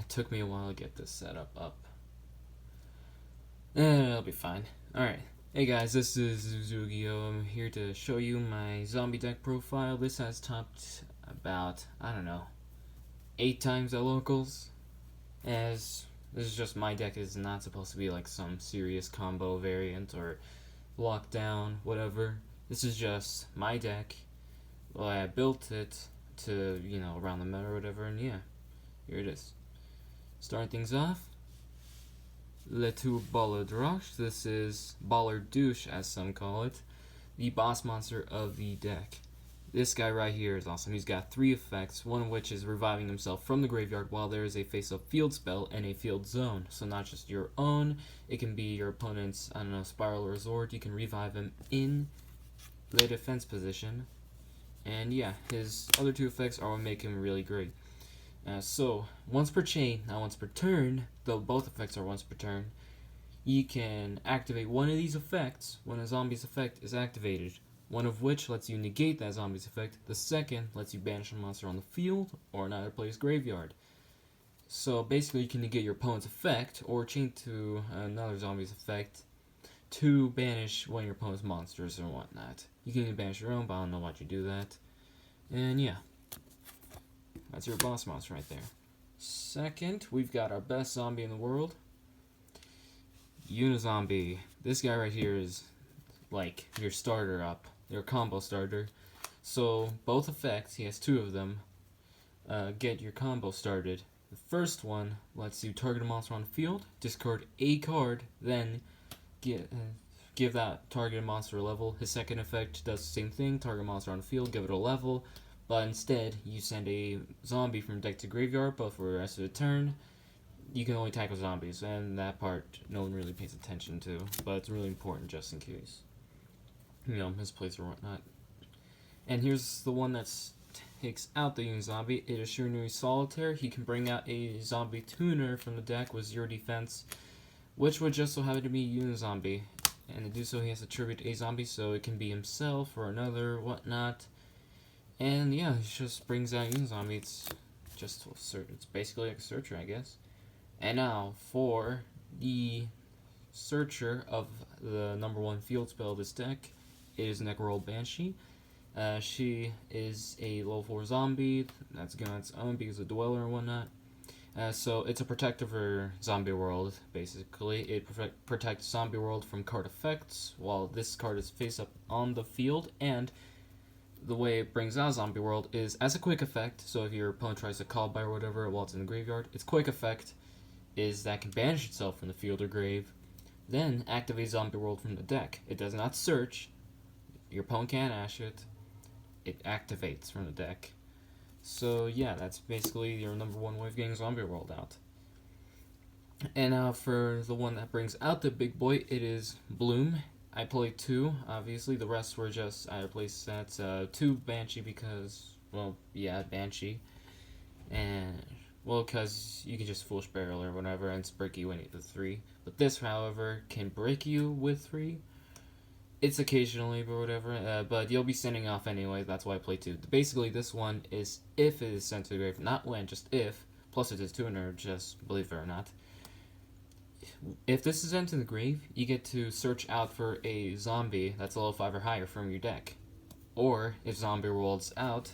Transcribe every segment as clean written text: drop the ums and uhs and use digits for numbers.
took me a while to get this setup up. It'll be fine. Alright. Hey guys, this is Zuzu-Gi-Oh. I'm here to show you my zombie deck profile. This has topped about, I don't know, 8 times at locals. As this is just my deck, is not supposed to be like some serious combo variant or lockdown, whatever. This is just my deck. Well, I built it to, around the meta or whatever, and yeah, here it is. Starting things off, Le Tout Baller Drosh. This is Baller Douche, as some call it, the boss monster of the deck. This guy right here is awesome. He's got 3 effects, one of which is reviving himself from the graveyard while there is a face-up field spell and a field zone. So not just your own, it can be your opponent's, Spiral or Zord. You can revive him in the defense position. And yeah, his other 2 effects are what make him really great. So, once per chain, not once per turn, though both effects are once per turn, you can activate one of these effects when a zombie's effect is activated. One of which lets you negate that zombie's effect. The second lets you banish a monster on the field or another player's graveyard. So basically you can negate your opponent's effect or chain to another zombie's effect to banish one of your opponent's monsters or whatnot. You can even banish your own, but I don't know why you do that. And yeah, that's your boss monster right there. Second, we've got our best zombie in the world, Unizombie. This guy right here is like your starter up, your combo starter. So both effects, he has 2 of them, get your combo started. The first one lets you target a monster on the field, discard a card, then give that targeted monster a level. His second effect does the same thing, target a monster on the field, give it a level, but instead you send a zombie from deck to graveyard, but for the rest of the turn, you can only tackle zombies, and that part no one really pays attention to, but it's really important just in case. Misplays or whatnot. And here's the one that takes out the Unizombie. It is Shiranui Solitaire. He can bring out a zombie tuner from the deck with 0 defense, which would just so happen to be Unizombie. And to do so, he has to tribute a zombie, so it can be himself or another, whatnot. And yeah, he just brings out Unizombie. It's basically like a searcher, I guess. And now for the searcher of the number 1 field spell of this deck, it is Necroll Banshee. She is a level 4 zombie that's going on its own because of Dweller and whatnot. So it's a protector for Zombie World, basically. It protects Zombie World from card effects while this card is face up on the field, and the way it brings out Zombie World is as a quick effect. So if your opponent tries to call by or whatever while it's in the graveyard, its quick effect is that it can banish itself from the field or grave, then activate Zombie World from the deck. It does not search. Your opponent can't ash it. It activates from the deck. So yeah, that's basically your number 1 way of getting Zombie World out. And now for the one that brings out the big boy, it is Bloom. I played 2, obviously. The rest were just either play sets. 2 Banshee because, Banshee. And, because you can just Foolish Barrel or whatever, and it's break you when you hit 3. But this, however, can break you with 3. It's occasionally or whatever, but you'll be sending off anyway, that's why I play 2. Basically, this one is if it is sent to the grave, not when, just if, plus it is tuner, just believe it or not. If this is sent to the grave, you get to search out for a zombie that's level 5 or higher from your deck. Or, if Zombie World's out,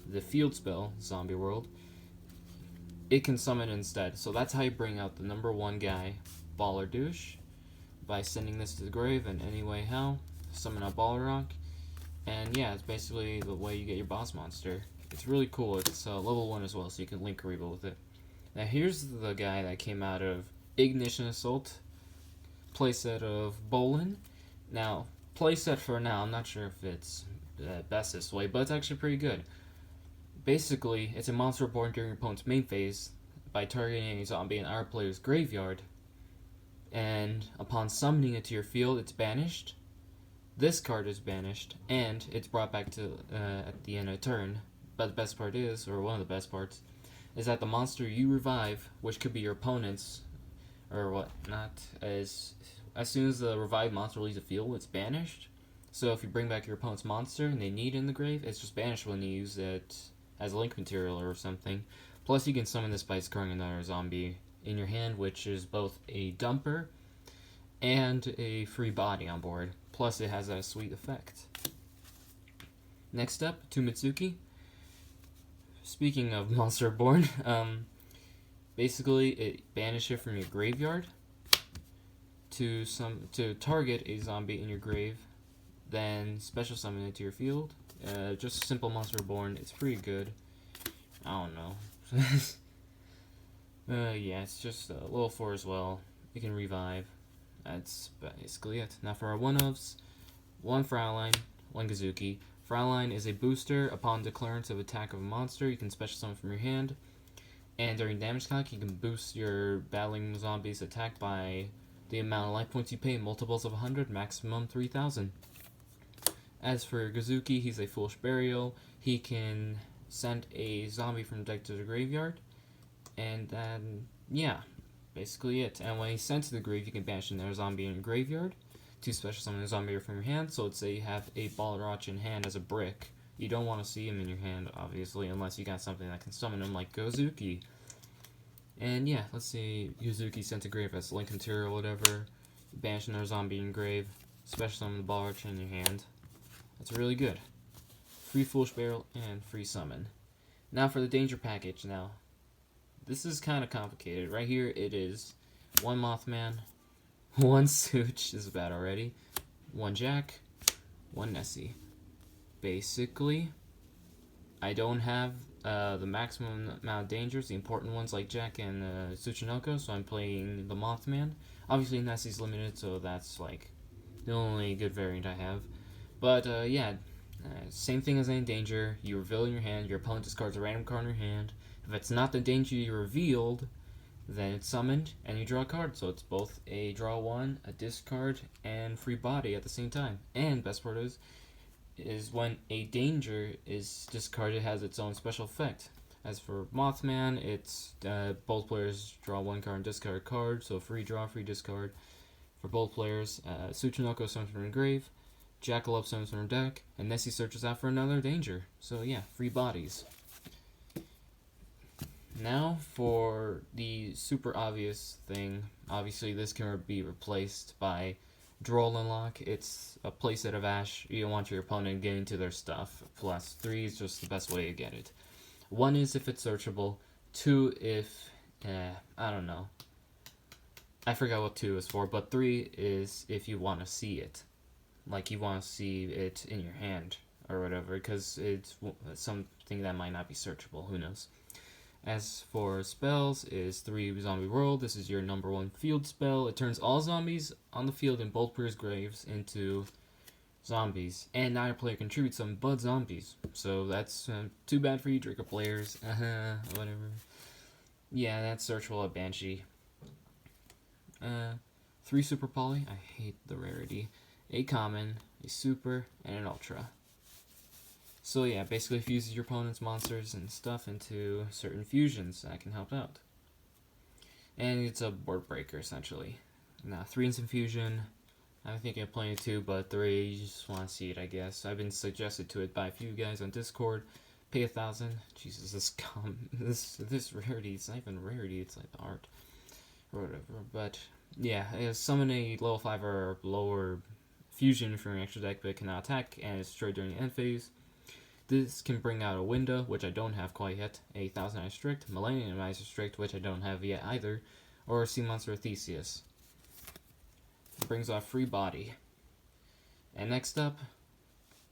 the field spell, Zombie World, it can summon instead. So that's how you bring out the number 1 guy, Baller Douche, by sending this to the grave in any way how, summon out Balrog, and yeah, it's basically the way you get your boss monster. It's really cool. It's level 1 as well, so you can link Kariba with it. Now here's the guy that came out of Ignition Assault, playset of Bolin. Now, playset for now, I'm not sure if it's best this way, but it's actually pretty good. Basically, it's a monster born during your opponent's main phase by targeting a zombie in our player's graveyard, and upon summoning it to your field, it's banished. This card is banished, and it's brought back to at the end of the turn. But the best part is, or one of the best parts, is that the monster you revive, which could be your opponent's, or whatnot, as soon as the revived monster leaves the field, it's banished. So if you bring back your opponent's monster and they need it in the grave, it's just banished when you use it as link material or something. Plus, you can summon this by discarding another zombie in your hand, which is both a dumper and a free body on board. Plus, it has that sweet effect. Next up, to Mitsuki. Speaking of Monster Reborn, basically it banishes it from your graveyard to target a zombie in your grave, then special summon it to your field. Just simple Monster Reborn. It's pretty good. I don't know. Yeah, it's just a level 4 as well. You can revive. That's basically it. Now for our one-ofs, 1 Fraulein, 1 Gazuki. Fraulein is a booster. Upon declarance of attack of a monster, you can special summon from your hand. And during damage calc, you can boost your battling zombie's attack by the amount of life points you pay, multiples of 100, maximum 3,000. As for Gazuki, he's a Foolish Burial. He can send a zombie from the deck to the graveyard. And then, yeah, basically it. And when he's sent to the grave, you can banish another zombie in your graveyard to special summon a zombie from your hand. So let's say you have a Balrog in hand as a brick. You don't want to see him in your hand, obviously, unless you got something that can summon him, like Gazuki. And yeah, let's say Gazuki sent to grave as Link Interior or whatever. Banish another zombie in grave. Special summon the Balrog in your hand. That's really good. Free Foolish Barrel and free summon. Now for the danger package. Now, this is kind of complicated. Right here it is 1 Mothman, 1 Such, this is bad already, 1 Jack, 1 Nessie. Basically, I don't have the maximum amount of dangers, the important ones like Jack and Tsuchinoko, so I'm playing the Mothman. Obviously Nessie's limited, so that's like the only good variant I have. But yeah, same thing as any danger. You reveal in your hand, your opponent discards a random card in your hand. If it's not the danger you revealed, then it's summoned and you draw a card. So it's both a draw 1, a discard, and free body at the same time. And best part is when a danger is discarded, it has its own special effect. As for Mothman, it's both players draw 1 card and discard a card, so free draw, free discard for both players. Tsuchinoko summons from the grave, Jackalope summons from her deck, and Nessie searches out for another danger. So yeah, free bodies. Now for the super obvious thing. Obviously this can be replaced by Droll Unlock. It's a playset of Ash. You don't want your opponent getting to their stuff. Plus 3 is just the best way to get it. 1 is if it's searchable. 2 if, I don't know. I forgot what 2 is for, but 3 is if you want to see it. Like you want to see it in your hand or whatever, because it's something that might not be searchable. Who knows? As for spells, is 3 Zombie World. This is your number 1 field spell. It turns all zombies on the field in both players' graves into zombies, and neither player contributes some but zombies. So that's too bad for you, Draco players. Whatever. Yeah, that's searchable at Banshee. 3 Super Poly. I hate the rarity. A common, a super, and an ultra. So yeah, basically fuses your opponent's monsters and stuff into certain fusions that can help out. And it's a board breaker, essentially. Now, 3 instant fusion. I'm thinking of playing 2, but 3, you just want to see it, I guess. I've been suggested to it by a few guys on Discord. Pay 1,000. Jesus, this rarity, it's not even rarity, it's like the art. Or whatever. But, yeah, summon a level 5 or lower fusion from your extra deck, but it cannot attack, and it's destroyed during the end phase. This can bring out a window, which I don't have quite yet, a Thousand Eyes Strict, Millennium Eyes Strict, which I don't have yet either, or Sea Monster Theseus. It brings off free body. And next up,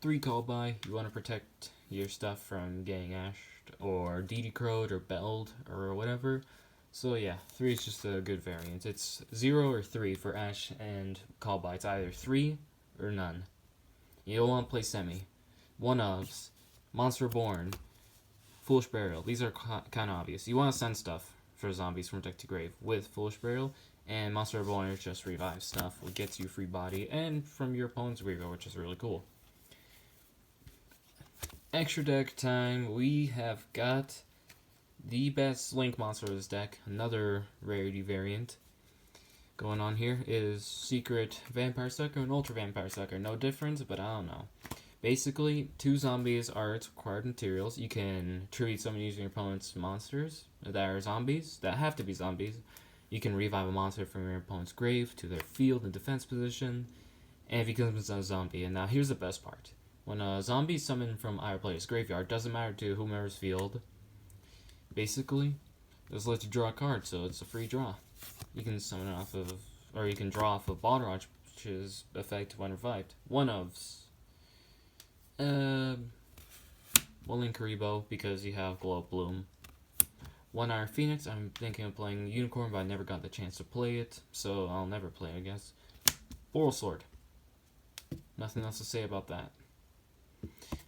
3 Call By. You want to protect your stuff from getting ashed, or DD Crowed, or Belled, or whatever. So yeah, 3 is just a good variant. It's 0 or 3 for Ash and Call By. It's either 3 or none. You don't want to play semi. 1-ofs. Monster Reborn, Foolish Burial. These are kind of obvious. You want to send stuff for zombies from deck to grave with Foolish Burial, and Monster Reborn is just revive stuff, which gets you free body, and from your opponent's graveyard, which is really cool. Extra deck time. We have got the best Link monster of this deck. Another rarity variant going on here is Secret Vampire Sucker and Ultra Vampire Sucker. No difference, but I don't know. Basically, 2 zombies are its required materials. You can tribute summon using your opponent's monsters that are zombies, that have to be zombies. You can revive a monster from your opponent's grave to their field and defense position, and if he becomes a zombie. And now here's the best part. When a zombie is summoned from either player's graveyard, doesn't matter to whomever's field, basically, just let you draw a card, so it's a free draw. You can summon it off of, or you can draw off of Balderage, which is effect when revived. One ofs. One Linkaribo because you have Glow Bloom. 1 Iron Phoenix. I'm thinking of playing Unicorn, but I never got the chance to play it, so I'll never play it, I guess. Boral Sword. Nothing else to say about that.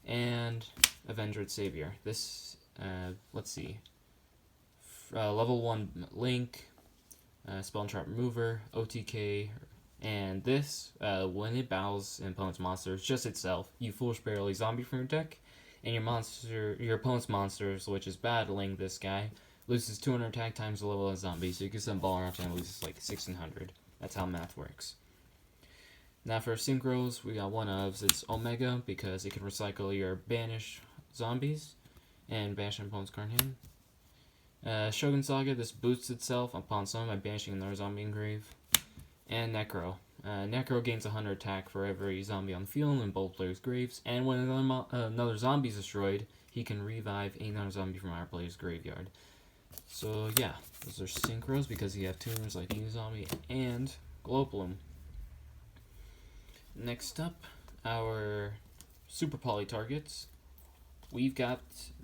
And Avenged Savior. This, let's see. Level 1 Link, Spell and Trap Remover, OTK, and this, when it battles an opponent's monster, it's just itself. You Foolish Barely zombie from your deck, and your opponent's monsters, which is battling this guy, loses 200 attack times the level of zombie, so you can send Ballerage and it loses like 1600. That's how math works. Now for synchros, we got one of it's Omega because it can recycle your banished zombies and banish an opponent's card hand. Shogun Saga, this boosts itself upon summon by banishing another zombie in grave. And Necro. Necro gains 100 attack for every zombie on the field in both players' graves, and when another zombie is destroyed, he can revive another zombie from our player's graveyard. So yeah, those are synchros because you have tuners like Zombie and Glow Bloom. Next up, our Super Poly targets. We've got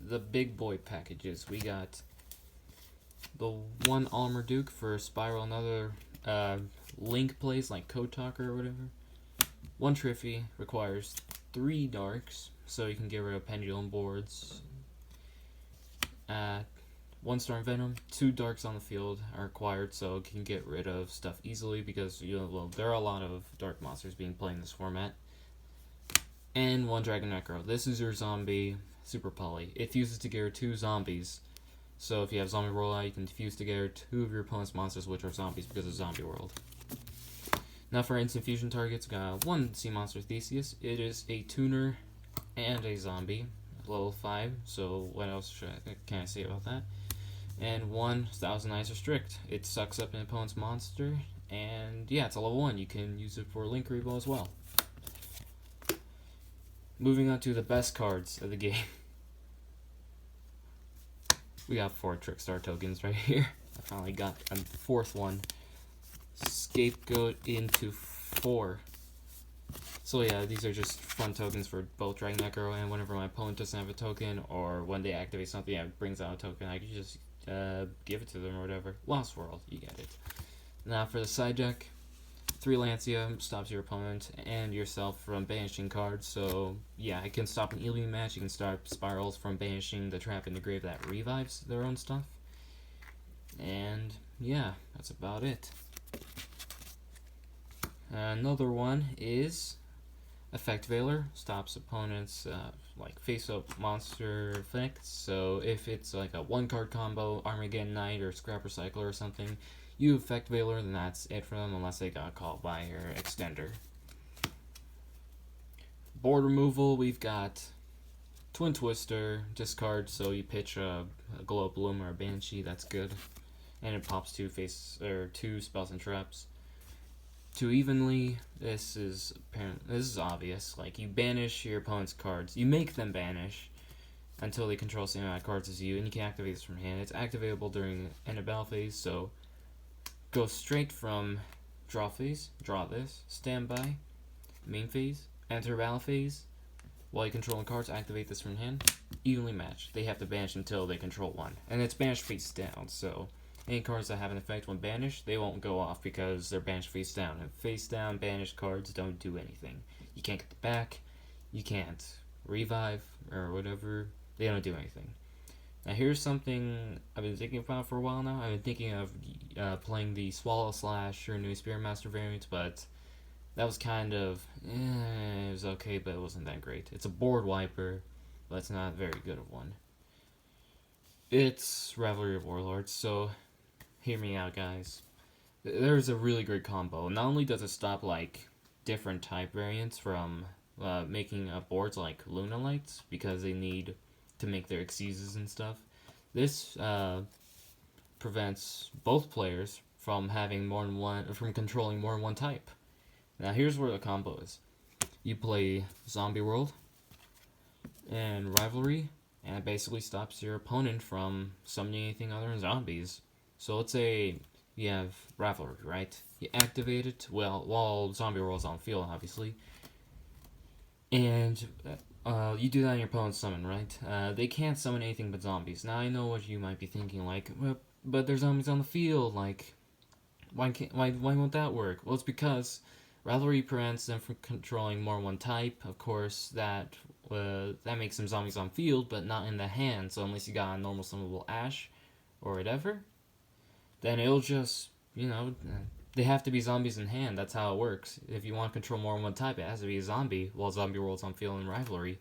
the big boy packages. We got the 1 Almarduke for Spiral, another Link plays like Code Talker or whatever. 1 Triffy requires 3 Darks, so you can get rid of Pendulum boards. 1 Storm Venom, 2 Darks on the field are required, so you can get rid of stuff easily because there are a lot of Dark monsters being played in this format. And 1 Dragon Necro. This is your zombie Super Poly. It fuses together 2 zombies. So if you have Zombie Rollout, you can fuse together 2 of your opponent's monsters, which are zombies because of Zombie World. Now for instant fusion targets, we got 1 Sea Monster Theseus. It is a tuner and a zombie, level 5. So what else can I say about that? And 1 Thousand Eyes Restrict. It sucks up an opponent's monster, and yeah, it's a level 1. You can use it for Linkaribo as well. Moving on to the best cards of the game. We got 4 Trickstar tokens right here. I finally got a 4th one. Scapegoat into 4. So yeah, these are just fun tokens for both Dragon Necro, and whenever my opponent doesn't have a token, or when they activate something that brings out a token, I can just give it to them or whatever. Lost World, you get it. Now for the side deck, 3 Lancia stops your opponent and yourself from banishing cards. So yeah, it can stop an Alien match. You can stop Spirals from banishing the trap in the grave that revives their own stuff. And yeah, that's about it. Another one is Effect Veiler. Stops opponents like face-up monster effects. So if it's like a 1-card combo, Armageddon Knight or Scrap Recycler or something, you Effect Veiler, then that's it for them unless they got caught by your extender. Board removal, we've got Twin Twister, discard, so you pitch a Glow Bloom or a Banshee, that's good. And it pops 2 spells and traps. 2 evenly, this is obvious. Like, you banish your opponent's cards. You make them banish until they control the same amount of cards as you, and you can activate this from hand. It's activatable during end of battle phase, so go straight from draw phase, draw this, standby, main phase, enter battle phase. While you control cards, activate this from hand, evenly match. They have to banish until they control 1. And it's banished face down, so any cards that have an effect when banished, they won't go off because they're banished face down. And face down, banished cards don't do anything. You can't get them back, you can't revive, or whatever. They don't do anything. Now here's something I've been thinking about for a while now. I've been thinking of playing the Swallow / New Spirit Master variant, but that was kind of, it was okay, but it wasn't that great. It's a board wiper, but it's not very good of one. It's Rivalry of Warlords, so hear me out, guys. There's a really great combo. Not only does it stop like different type variants from making boards like Luna Lights because they need to make their exeges and stuff. This prevents both players from having more than one, from controlling more than one type. Now here's where the combo is. You play Zombie World and Rivalry, and it basically stops your opponent from summoning anything other than zombies. So let's say you have Rivalry, right? You activate it, well, while Zombie World's on field, obviously. And you do that on your opponent's summon, right? They can't summon anything but zombies. Now I know what you might be thinking, like, well, but there's zombies on the field, like, why won't that work? Well, it's because Rivalry prevents them from controlling more than one type. Of course, that makes them zombies on field, but not in the hand. So unless you got a normal summonable Ash or whatever, then it'll just, they have to be zombies in hand. That's how it works. If you want to control more than one type, it has to be a zombie, while Zombie World's on field in Rivalry.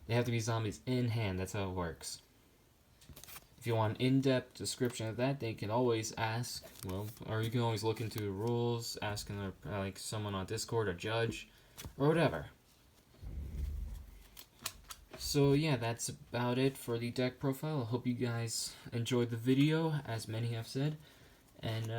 They have to be zombies in hand. That's how it works. If you want an in-depth description of that, they can always ask, or you can always look into the rules, asking like someone on Discord or Judge, or whatever. So yeah, that's about it for the deck profile. I hope you guys enjoyed the video, as many have said, and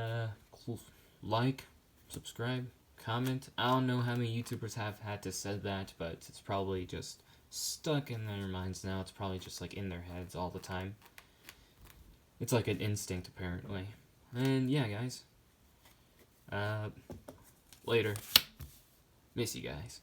like, subscribe, comment. I don't know how many YouTubers have had to say that, but it's probably just stuck in their minds now. It's probably just like in their heads all the time. It's like an instinct, apparently. And yeah, guys. Later. Miss you guys.